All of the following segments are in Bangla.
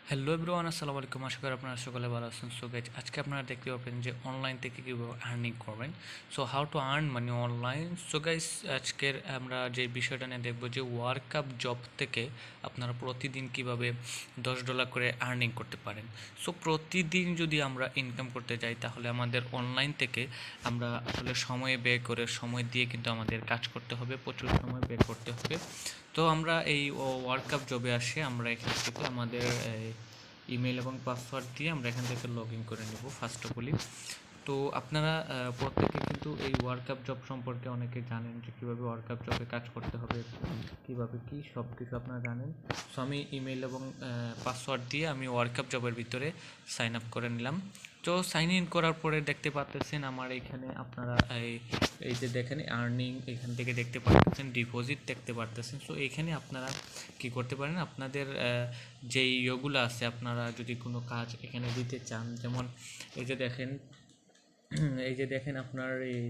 হ্যালো এভরিওয়ান, আসসালামু আলাইকুম। আশা করি আপনারা সকলে ভালো আছেন। সো গাইজ, আজকে আপনারা দেখতে পাবেন যে অনলাইন থেকে কীভাবে আর্নিং করবেন। So how to earn money online. So guys, আজকের আমরা যে বিষয়টা নিয়ে দেখবো যে ওয়ার্কআপ জব থেকে আপনারা প্রতিদিন কিভাবে $10 করে আর্নিং করতে পারেন। সো প্রতিদিন যদি আমরা ইনকাম করতে যাই তাহলে আমাদের অনলাইন থেকে আমরা আসলে সময় ব্যয় করে সময় দিয়ে কিন্তু আমাদের কাজ করতে হবে, প্রচুর সময় ব্যয় করতে হবে। তো আমরা এই ওয়ার্কআপ জবে আসে আমরা এখান থেকে আমাদের ইমেল এবং পাসওয়ার্ড দিয়ে আমরা এখান থেকে লগ ইন করে নেব ফার্স্ট অফ অলি। তো আপনারা প্রত্যেকে কিন্তু এই ওয়ার্কআপ জব সম্পর্কে অনেকে জানেন যে কীভাবে ওয়ার্কআপ জবে কাজ করতে হবে, কীভাবে কী সব কিছু আপনারা জানেন। সো আমি ইমেল এবং পাসওয়ার্ড দিয়ে আমি ওয়ার্কআপ জবের ভিতরে সাইন আপ করে নিলাম। তো সাইন ইন করার পরে দেখতে পাচ্ছেন আমার এখানে আপনারা এই যে দেখেন আর্নিং এখান থেকে দেখতে পাচ্ছেন, ডিপোজিট দেখতে পারতেছেন। সো এখানে আপনারা কি করতে পারেন, আপনাদের যেই ইয়েগুলো আছে আপনারা যদি কোনো কাজ এখানে দিতে চান, যেমন এই যে দেখেন আপনার এই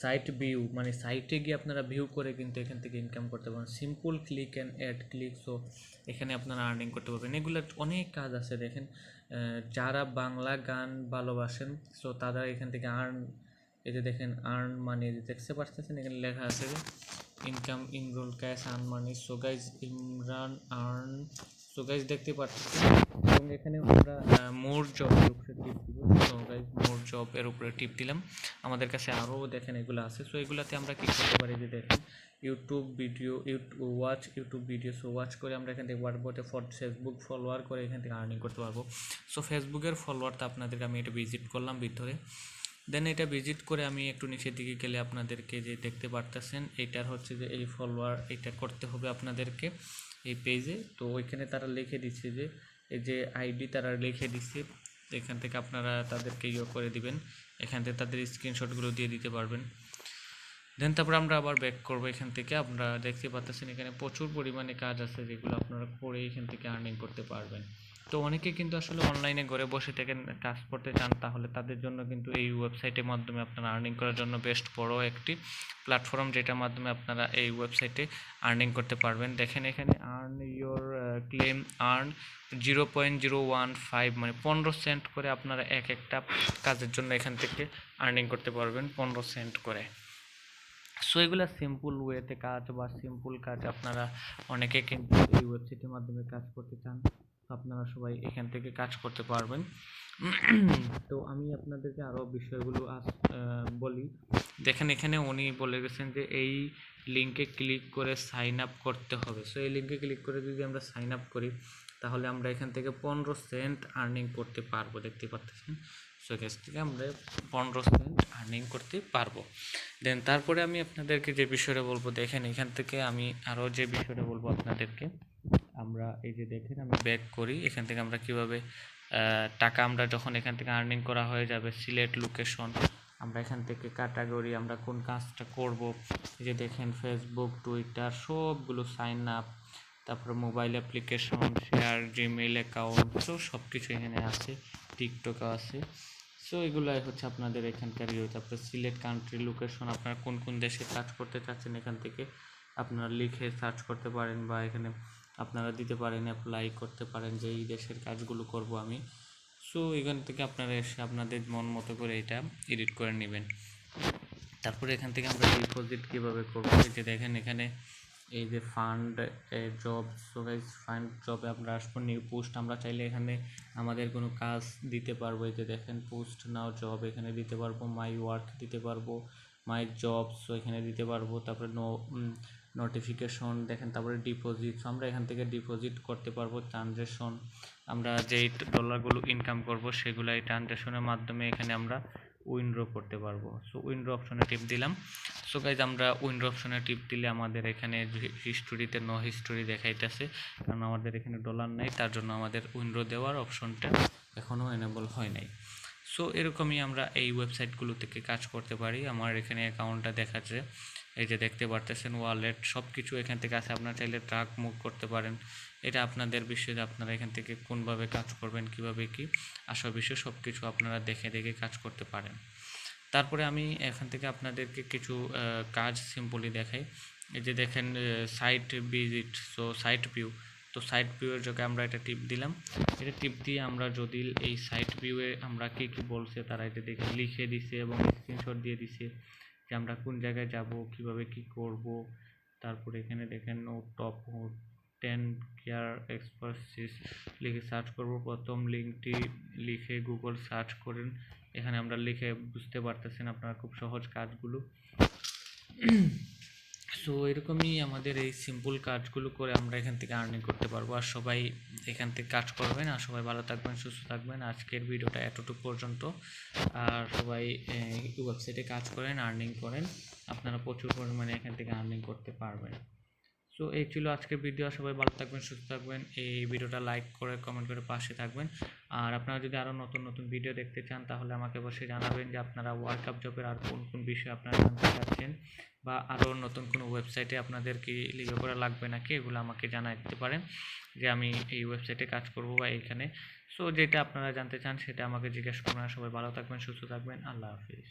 সাইট ভিউ, মানে সাইটে গিয়ে আপনারা ভিউ করে কিন্তু এখান থেকে ইনকাম করতে পারেন। Simple click and add click. So এখানে আপনারা আর্নিং করতে পারবেন। এগুলোর অনেক কাজ আছে দেখেন। যারা বাংলা গান ভালোবাসেন সো তারা এখান থেকে আর্ন, এই যে দেখেন আর্ন মানি দেখতে পাচ্ছেন, এখানে লেখা আছে যে income enrol cash earn money. So guys Imran earn, so guys দেখতে পাচ্ছেন। এবং এখানে আমরা মোর জবের উপরে টিপ দিব। সো গাইজ মোর জবের উপরে টিপ দিলাম। আমাদের কাছে আরও দেখেন এগুলো আছে। সো এগুলাতে আমরা কী করতে পারি, যে দেখেন YouTube video, YouTube video. So watch করে আমরা এখান থেকে পারবো ফেসবুক ফলোয়ার করে এখান থেকে আর্নিং করতে পারবো। সো ফেসবুকের ফলোয়ারটা আপনাদেরকে আমি এটা ভিজিট করলাম ভিতরে। দেন এটা ভিজিট করে আমি একটু নিচের দিকে গেলে আপনাদেরকে যে দেখতে পারতেছেন এটার হচ্ছে যে এই ফলোয়ার, এটা করতে হবে আপনাদেরকে এই পেজে। তো ওইখানে তারা লিখে দিচ্ছে যে এই যে আইডি তারা লিখে দিচ্ছে, এখান থেকে আপনারা তাদেরকে করে দিবেন, এখান থেকে তাদের স্ক্রিনশটগুলো দিয়ে দিতে পারবেন। দেন তারপর আমরা আবার ব্যাক করবো। এখান থেকে আপনারা দেখতে পাচ্ছেন এখানে প্রচুর পরিমাণে কাজ আছে যেগুলো আপনারা করে এখান থেকে আর্নিং করতে পারবেন। তো অনেকে কিন্তু আসলে অনলাইনে ঘরে বসে থেকে কাজ করতে চান, তাহলে তাদের জন্য কিন্তু এই ওয়েবসাইটের মাধ্যমে আপনারা আর্নিং করার জন্য বেস্ট বড় একটি প্ল্যাটফর্ম, যেটার মাধ্যমে আপনারা এই ওয়েবসাইটে আর্নিং করতে পারবেন। দেখেন এখানে আর্ন ইয়োর ক্লেম আর্ন 0.015, মানে 15 সেন্ট করে আপনারা এক একটা কাজের জন্য এখান থেকে আর্নিং করতে পারবেন 15 সেন্ট করে। সো এগুলো সিম্পল ওয়েতে কাজ বা সিম্পল কাজ আপনারা অনেকে কিন্তু এই ওয়েবসাইটের মাধ্যমে কাজ করতে চান, আপনারা সবাই এখান থেকে কাজ করতে পারবেন। তো আমি আপনাদেরকে আরও বিষয়গুলো বলি। দেখেন এখানে উনি বলে গেছেন যে এই লিঙ্কে ক্লিক করে সাইন আপ করতে হবে। সো এই লিঙ্কে ক্লিক করে যদি আমরা সাইন আপ করি তাহলে আমরা এখান থেকে 15 সেন্ট আর্নিং করতে পারবো, দেখতে পাচ্ছেন। সো এখান থেকে আমরা 15 সেন্ট আর্নিং করতে পারবো। দেন তারপরে আমি আপনাদেরকে যে বিষয়টা বলবো, দেখেন এখান থেকে আমি আরও যে বিষয়টা বলবো আপনাদেরকে, আমরা এই যে দেখেন আমি ব্যাক করি, এখান থেকে আমরা কিভাবে টাকা আমরা যখন এখান থেকে আর্নিং করা হয়ে যাবে, সিলেক্ট লোকেশন, আমরা এখান থেকে ক্যাটাগরি আমরা কোন কাজটা করব, এই যে দেখেন ফেসবুক, টুইটার সবগুলো সাইন আপ, তারপরে mobile application, share, Gmail account, তো সব কিছু এখানে আছে, টিকটকও আছে। সো এগুলাই হচ্ছে আপনাদের এখানকার তারপরে সিলেক্ট কান্ট্রি লোকেশন, আপনারা কোন কোন দেশে কাজ করতে চাচ্ছেন এখান থেকে আপনারা লিখে সার্চ করতে পারেন, বা এখানে আপনারা দিতে পারেন, অ্যাপ্লাই করতে পারেন যে এই দেশের কাজগুলো করব আমি। সো এখান থেকে আপনারা এসে আপনাদের মন মতো করে এটা এডিট করে নেবেন। তারপরে এখান থেকে আমরা ডিপোজিট কীভাবে করবো, এই যে দেখেন এখানে এই যে fund job. So guys fund জবে আমরা আসবো, নিউ পোস্ট, আমরা চাইলে এখানে আমাদের কোনো কাজ দিতে পারবো। এই যে দেখেন পোস্ট নাও জব, এখানে দিতে পারবো, মাই ওয়ার্ক দিতে পারবো, মাই জব, সো এখানে দিতে পারবো। তারপরে নোটিফিকেশন দেখেন, তারপরে ডিপোজিট, আমরা এখান থেকে ডিপোজিট করতে পারবো। ট্রানজ্যাকশন, আমরা যেই ডলারগুলো ইনকাম করব সেগুলো এই ট্রানজ্যাকশনের মাধ্যমে এখানে আমরা উইনড্র করতে পারবো। সো উইনড্র অপশনে টিপ দিলাম। সো গাইজ আমরা উইন্ডো অপশনে টিপ দিলে আমাদের এখানে হিস্টোরিতে নো হিস্টোরি দেখাইতেছে, কারণ আমাদের এখানে ডলার নেই, তার জন্য আমাদের উইন্ডো দেওয়ার অপশনটা এখনও এনেবল হয় নাই। সো এরকমই আমরা এই ওয়েবসাইটগুলো থেকে কাজ করতে পারি। আমার এখানে অ্যাকাউন্টটা দেখাচ্ছে, এই যে দেখতে পারতেছেন ওয়ালেট সব কিছু এখান থেকে আছে। আপনারা চাইলে ট্রাক মুভ করতে পারেন, এটা আপনাদের বিষয় যে আপনারা এখান থেকে কোনভাবে কাজ করবেন, কিভাবে কি আসল বিষয় সব কিছু আপনারা দেখে দেখে কাজ করতে পারেন। তারপরে আমি এখান থেকে আপনাদেরকে কিছু কাজ সিম্পলি দেখাই। এই যে দেখেন site visit, so site view, তো সাইড ভিউয়ের জায়গায় আমরা এটা টিপ দিলাম। এটা টিপ দিয়ে আমরা যদি এই সাইড ভিউয়ে আমরা কী কী বলছে তারা এটা দেখে লিখে দিছে এবং স্ক্রিনশট দিয়ে দিছে যে আমরা কোন জায়গায় যাব, কিভাবে কি করব। তারপরে এখানে দেখেন টপ 10 কেয়ার এক্সপার্টসিস লিখে সার্চ করব। প্রথম লিঙ্কটি লিখে গুগল সার্চ করেন। এখানে আমরা লিখে বুঝতে পারতেছেন আপনারা খুব সহজ কাজগুলো। সো এরকমই আমাদের এই সিম্পল কাজগুলো করে আমরা এখান থেকে আর্নিং করতে পারবো। আর সবাই এখান থেকে কাজ করবেন, আর সবাই ভালো থাকবেন, সুস্থ থাকবেন। আজকের ভিডিওটা এতটুকু পর্যন্ত। আর সবাই ওয়েবসাইটে কাজ করেন, আর্নিং করেন, আপনারা প্রচুর পরিমাণে এখান থেকে আর্নিং করতে পারবেন। সো এই ছিল আজকের ভিডিও। সবাই ভালো থাকবেন, সুস্থ থাকবেন। এই ভিডিওটা লাইক করে কমেন্ট করে পাশে থাকবেন। আর আপনারা যদি আরও নতুন নতুন ভিডিও দেখতে চান তাহলে আমাকে অবশ্যই জানাবেন যে আপনারা ওয়ার্কআপ জবের আর কোন কোন বিষয়ে আপনারা জানতে চাচ্ছেন, বা আরও নতুন কোনো ওয়েবসাইটে আপনাদের কি লিখে করা লাগবে নাকি, এগুলো আমাকে জানাই দিতে পারেন যে আমি এই ওয়েবসাইটে কাজ করব বা এইখানে। সো যেটা আপনারা জানতে চান সেটা আমাকে জিজ্ঞেস করবেন। সবাই ভালো থাকবেন, সুস্থ থাকবেন। আল্লাহ হাফিজ।